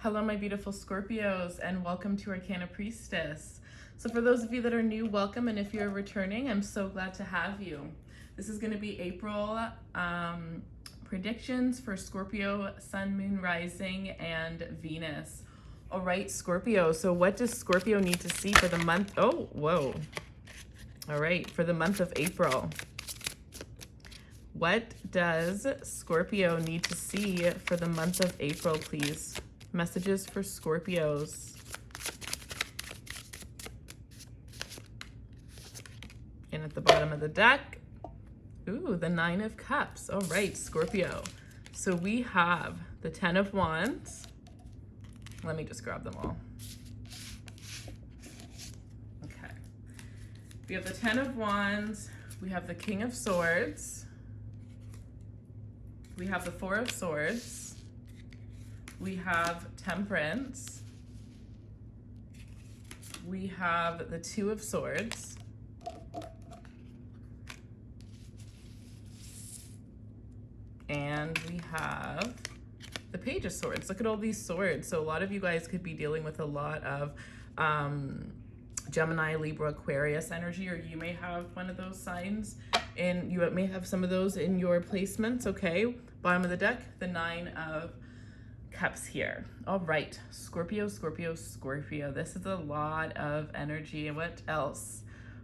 Hello, my beautiful Scorpios, and welcome to Arcana Priestess. So for those of you that are new, welcome, and if you're returning, I'm so glad to have you. This is going to be April predictions for Scorpio, Sun, Moon, Rising, and Venus. All right, Scorpio. So what does Scorpio need to see for the month? Oh, whoa. All right, for the month of April. What does Scorpio need to see for the month of April, please? Messages for Scorpios. And at the bottom of the deck, ooh, the Nine of Cups. All right, Scorpio. So we have the Ten of Wands. Let me just grab them all. Okay. We have the Ten of Wands. We have the King of Swords. We have the Four of Swords. We have Temperance. We have the Two of Swords. And we have the Page of Swords. Look at all these swords. So a lot of you guys could be dealing with a lot of Gemini, Libra, Aquarius energy, or you may have one of those signs, and you may have some of those in your placements, okay? Bottom of the deck, the Nine of Cups here. All right, Scorpio, Scorpio, Scorpio. This is a lot of energy. And what else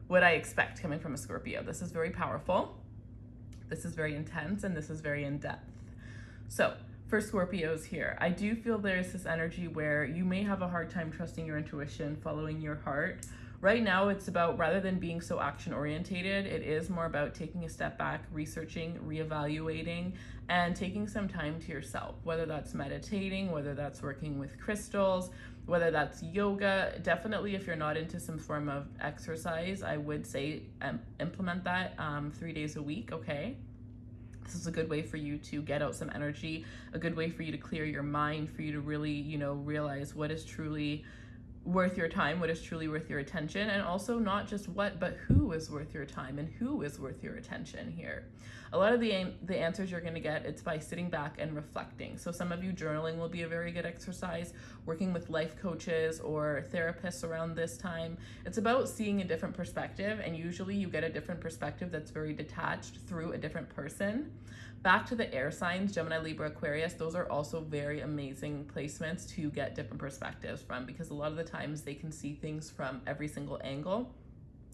would I expect coming from a Scorpio? This is very powerful. This is very intense, and this is very in-depth. So for Scorpios here, I do feel there's this energy where you may have a hard time trusting your intuition, following your heart. Right now, it's about, rather than being so action-orientated, it is more about taking a step back, researching, reevaluating, and taking some time to yourself, whether that's meditating, whether that's working with crystals, whether that's yoga. Definitely, if you're not into some form of exercise, I would say implement that 3 days a week, okay? This is a good way for you to get out some energy, a good way for you to clear your mind, for you to really, realize what is truly worth your time, what is truly worth your attention, and also not just what, but who is worth your time and who is worth your attention here. A lot of the answers you're going to get, it's by sitting back and reflecting. So some of you, journaling will be a very good exercise, working with life coaches or therapists around this time. It's about seeing a different perspective, and usually you get a different perspective that's very detached through a different person. Back to the air signs, Gemini, Libra, Aquarius, those are also very amazing placements to get different perspectives from, because a lot of the times they can see things from every single angle.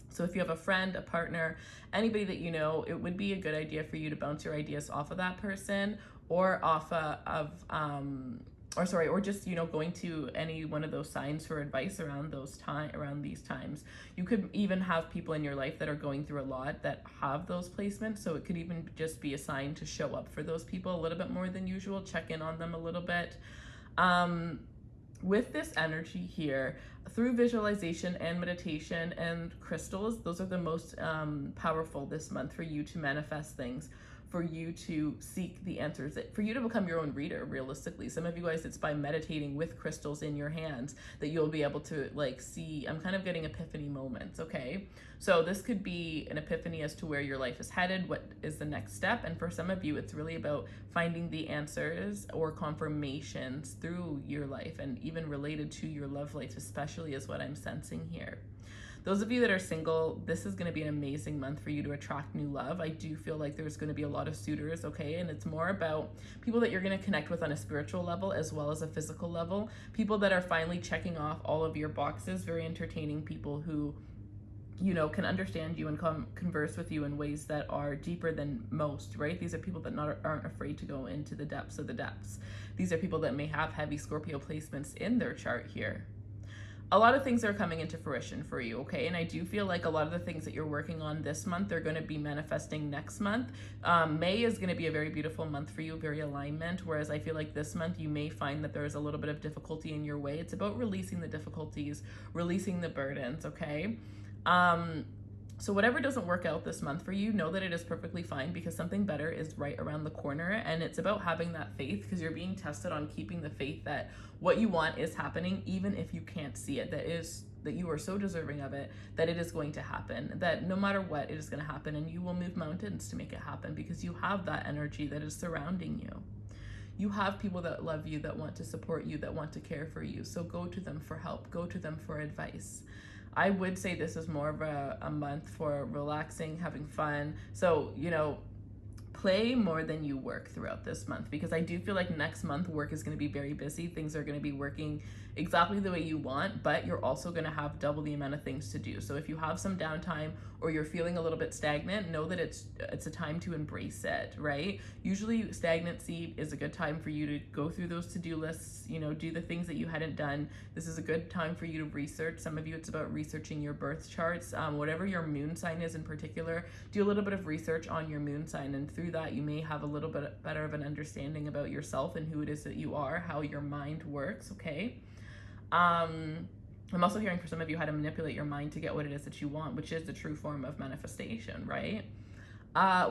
So if you have a friend, a partner, anybody that you know, it would be a good idea for you to bounce your ideas off of that person, or off or just, going to any one of those signs for advice around these times. You could even have people in your life that are going through a lot that have those placements. So it could even just be a sign to show up for those people a little bit more than usual, check in on them a little bit. With this energy here, through visualization and meditation and crystals, those are the most powerful this month for you to manifest things, for you to seek the answers, for you to become your own reader, realistically. Some of you guys, it's by meditating with crystals in your hands that you'll be able to see. I'm kind of getting epiphany moments, okay? So this could be an epiphany as to where your life is headed, what is the next step. And for some of you, it's really about finding the answers or confirmations through your life, and even related to your love life, especially, is what I'm sensing here. Those of you that are single, this is going to be an amazing month for you to attract new love. I do feel like there's going to be a lot of suitors, okay? And it's more about people that you're going to connect with on a spiritual level as well as a physical level. People that are finally checking off all of your boxes, very entertaining people who, can understand you and converse with you in ways that are deeper than most, right? These are people that aren't afraid to go into the depths of the depths. These are people that may have heavy Scorpio placements in their chart here. A lot of things are coming into fruition for you, okay? And I do feel like a lot of the things that you're working on this month, they're going to be manifesting next month. May is going to be a very beautiful month for you, very alignment, whereas I feel like this month you may find that there's a little bit of difficulty in your way. It's about releasing the difficulties, releasing the burdens, okay? So whatever doesn't work out this month for you, know that it is perfectly fine, because something better is right around the corner. And it's about having that faith, because you're being tested on keeping the faith that what you want is happening, even if you can't see it, that you are so deserving of it, that it is going to happen, that no matter what, it is going to happen, and you will move mountains to make it happen, because you have that energy that is surrounding you. You have people that love you, that want to support you, that want to care for you. So go to them for help, go to them for advice. I would say this is more of a month for relaxing, having fun. So, you know, play more than you work throughout this month, because I do feel like next month work is going to be very busy. Things are going to be working exactly the way you want, but you're also going to have double the amount of things to do. So if you have some downtime or you're feeling a little bit stagnant, know that it's a time to embrace it, right? Usually stagnancy is a good time for you to go through those to-do lists, you know, do the things that you hadn't done. This is a good time for you to research. Some of you, it's about researching your birth charts, whatever your moon sign is in particular. Do a little bit of research on your moon sign, and through that you may have a little bit better of an understanding about yourself and who it is that you are, how your mind works, okay? I'm also hearing for some of you how to manipulate your mind to get what it is that you want, which is the true form of manifestation, right?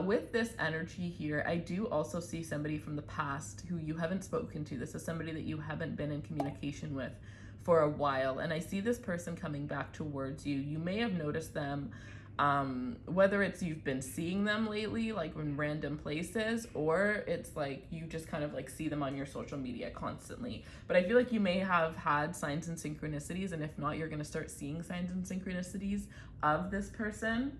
With this energy here, I do also see somebody from the past who you haven't spoken to. This is somebody that you haven't been in communication with for a while, and I see this person coming back towards you. You may have noticed them, whether it's you've been seeing them lately, like in random places, or it's like you just kind of like see them on your social media constantly. But I feel like you may have had signs and synchronicities, and if not, you're going to start seeing signs and synchronicities of this person.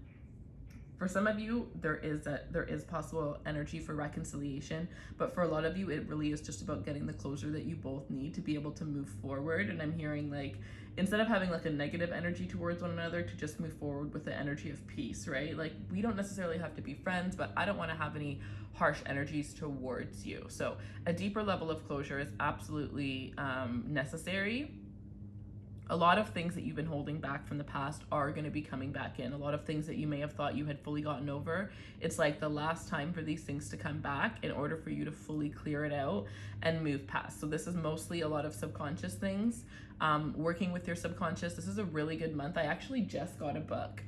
For some of you, there is possible energy for reconciliation, but for a lot of you, it really is just about getting the closure that you both need to be able to move forward. And I'm hearing like, instead of having like a negative energy towards one another, to just move forward with the energy of peace, right? Like, we don't necessarily have to be friends, but I don't want to have any harsh energies towards you. So a deeper level of closure is absolutely necessary. A lot of things that you've been holding back from the past are going to be coming back in. A lot of things that you may have thought you had fully gotten over, it's like the last time for these things to come back in order for you to fully clear it out and move past. So this is mostly a lot of subconscious things, working with your subconscious. This is a really good month. I actually just got a book.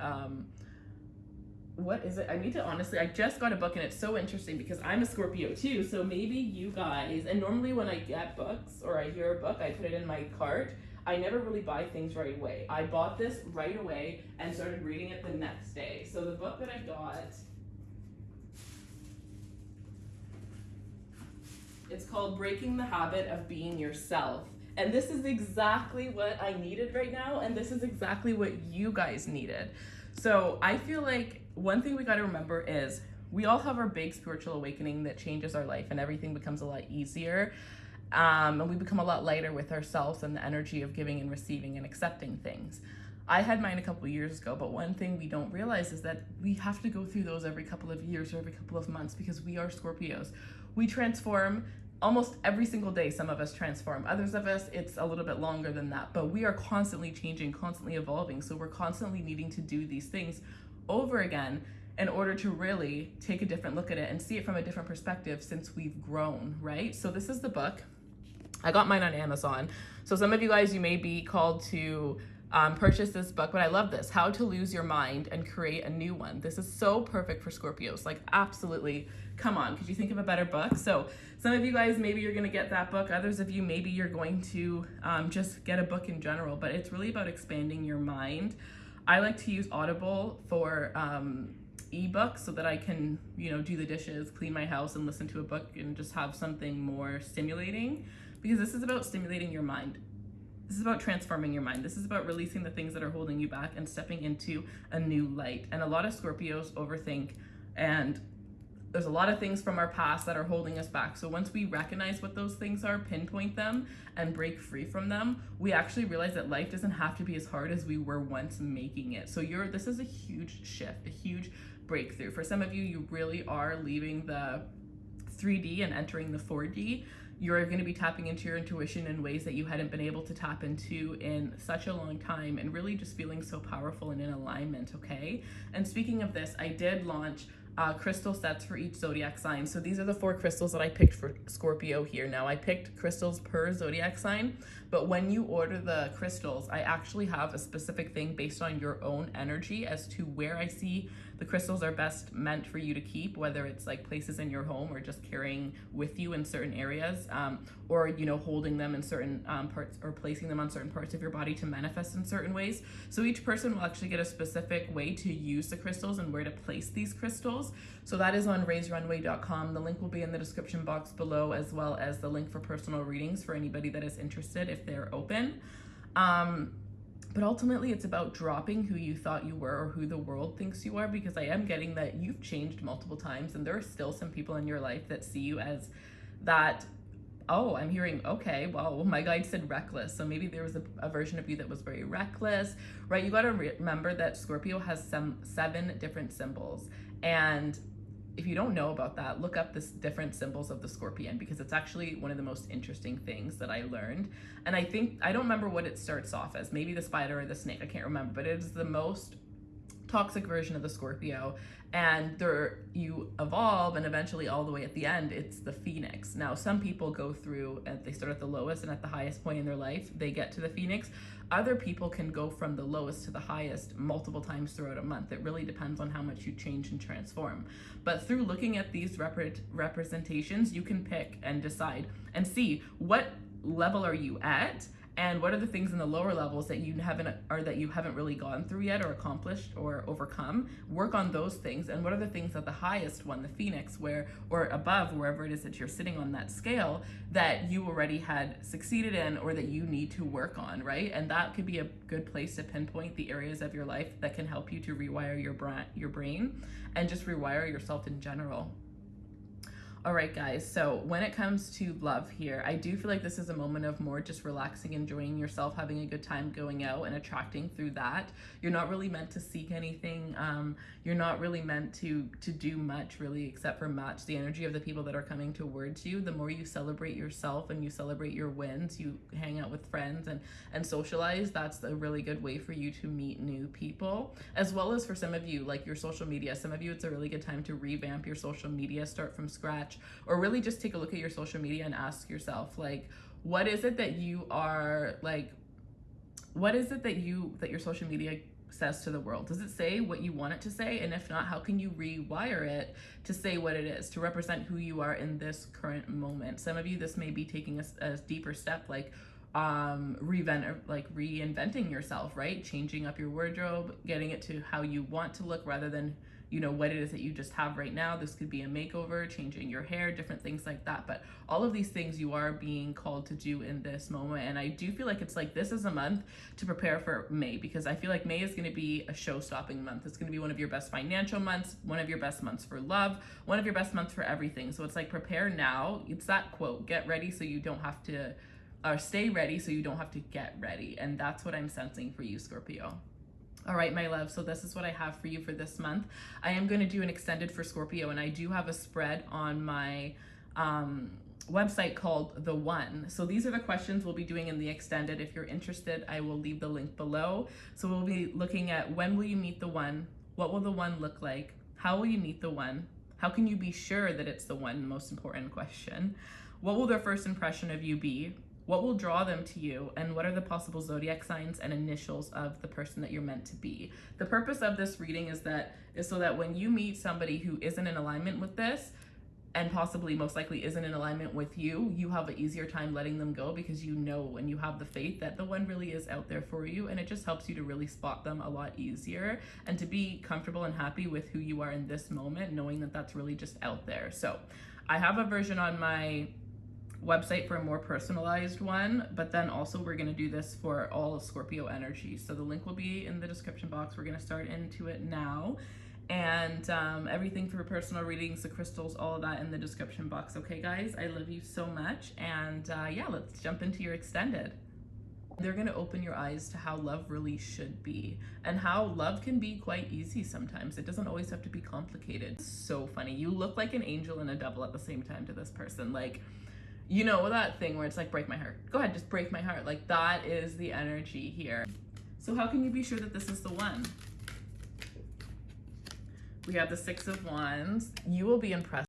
What is it? I just got a book, and it's so interesting because I'm a Scorpio too. So maybe you guys, and normally when I get books or I hear a book, I put it in my cart. I never really buy things right away. I bought this right away and started reading it the next day. So the book that I got, it's called Breaking the Habit of Being Yourself. And this is exactly what I needed right now, and this is exactly what you guys needed. So I feel like one thing we got to remember is we all have our big spiritual awakening that changes our life, and everything becomes a lot easier. And we become a lot lighter with ourselves and the energy of giving and receiving and accepting things. I had mine a couple of years ago, but one thing we don't realize is that we have to go through those every couple of years or every couple of months, because we are Scorpios. We transform almost every single day. Some of us transform. Others of us, it's a little bit longer than that, but we are constantly changing, constantly evolving. So we're constantly needing to do these things over again in order to really take a different look at it and see it from a different perspective since we've grown, right? So this is the book. I got mine on Amazon. So some of you guys, you may be called to purchase this book, but I love this, How to Lose Your Mind and Create a New One. This is so perfect for Scorpios, like absolutely, come on, could you think of a better book? So some of you guys, maybe you're gonna get that book. Others of you, maybe you're going to just get a book in general, but it's really about expanding your mind. I like to use Audible for ebooks so that I can, you know, do the dishes, clean my house, and listen to a book and just have something more stimulating, because this is about stimulating your mind. This is about transforming your mind. This is about releasing the things that are holding you back and stepping into a new light. And a lot of Scorpios overthink, and there's a lot of things from our past that are holding us back. So once we recognize what those things are, pinpoint them, and break free from them, we actually realize that life doesn't have to be as hard as we were once making it. So this is a huge shift, a huge breakthrough. For some of you, you really are leaving the 3D and entering the 4D. You're going to be tapping into your intuition in ways that you hadn't been able to tap into in such a long time, and really just feeling so powerful and in alignment, okay? And speaking of this, I did launch crystal sets for each zodiac sign. So these are the 4 crystals that I picked for Scorpio here. Now, I picked crystals per zodiac sign, but when you order the crystals, I actually have a specific thing based on your own energy as to where I see The crystals are best meant for you to keep, whether it's like places in your home or just carrying with you in certain areas, or, you know, holding them in certain parts or placing them on certain parts of your body to manifest in certain ways. So each person will actually get a specific way to use the crystals and where to place these crystals. So that is on raiserunway.com. The link will be in the description box below, as well as the link for personal readings for anybody that is interested if they're open. But ultimately, it's about dropping who you thought you were or who the world thinks you are, because I am getting that you've changed multiple times and there are still some people in your life that see you as that. Oh, I'm hearing, okay, well, my guide said reckless. So maybe there was a version of you that was very reckless, right? You got to remember that Scorpio has 7 different symbols. And if you don't know about that, look up the different symbols of the Scorpion, because it's actually one of the most interesting things that I learned. And I don't remember what it starts off as, maybe the spider or the snake, I can't remember, but it is the most toxic version of the Scorpio, and you evolve, and eventually all the way at the end it's the Phoenix. Now some people go through and they start at the lowest, and at the highest point in their life they get to the Phoenix. Other people can go from the lowest to the highest multiple times throughout a month. It really depends on how much you change and transform. But through looking at these representations, you can pick and decide and see what level are you at, and what are the things in the lower levels that you haven't really gone through yet or accomplished or overcome. Work on those things. And what are the things at the highest one, the Phoenix, or above, wherever it is that you're sitting on that scale, that you already had succeeded in or that you need to work on, right? And that could be a good place to pinpoint the areas of your life that can help you to rewire your brain and just rewire yourself in general. All right, guys, so when it comes to love here, I do feel like this is a moment of more just relaxing, enjoying yourself, having a good time going out and attracting through that. You're not really meant to seek anything. You're not really meant to do much, really, except for match the energy of the people that are coming towards you. The more you celebrate yourself and you celebrate your wins, you hang out with friends and socialize, that's a really good way for you to meet new people. As well as for some of you, like your social media, some of you, it's a really good time to revamp your social media, start from scratch. Or really just take a look at your social media and ask yourself, like, what is it that you are like, what is it that your social media says to the world? Does it say what you want it to say? And if not, how can you rewire it to say what it is, to represent who you are in this current moment? Some of you, this may be taking a deeper step, like reinventing yourself, right? Changing up your wardrobe, getting it to how you want to look rather than, you know, what it is that you just have right now. This could be a makeover, changing your hair, different things like that. But all of these things you are being called to do in this moment. And I do feel like it's like this is a month to prepare for May, because I feel like May is going to be a show-stopping month. It's going to be one of your best financial months, one of your best months for love, one of your best months for everything. So it's like, prepare now. It's that quote, get ready so you don't have to, or stay ready so you don't have to get ready. And that's what I'm sensing for you, Scorpio. All right, my love, so this is what I have for you for this month. I am going to do an extended for Scorpio, and I do have a spread on my website called The One. So these are the questions we'll be doing in the extended. If you're interested, I will leave the link below. So we'll be looking at, when will you meet the one? What will the one look like? How will you meet the one? How can you be sure that it's the one? The most important question. What will their first impression of you be? What will draw them to you? And what are the possible zodiac signs and initials of the person that you're meant to be? The purpose of this reading is so that when you meet somebody who isn't in alignment with this, and possibly most likely isn't in alignment with you, you have an easier time letting them go, because you know and you have the faith that the one really is out there for you, and it just helps you to really spot them a lot easier and to be comfortable and happy with who you are in this moment, knowing that that's really just out there. So I have a version on my website for a more personalized one, but then also we're going to do this for all of Scorpio energy. So the link will be in the description box. We're going to start into it now, and everything for personal readings, the crystals, all of that in the description box. Okay, guys, I love you so much, and yeah, let's jump into your extended. They're going to open your eyes to how love really should be, and how love can be quite easy sometimes. It doesn't always have to be complicated. So funny. You look like an angel and a devil at the same time to this person. Like, you know that thing where it's like, break my heart. Go ahead, just break my heart. Like, that is the energy here. So how can you be sure that this is the one? We have the 6 of Wands. You will be impressed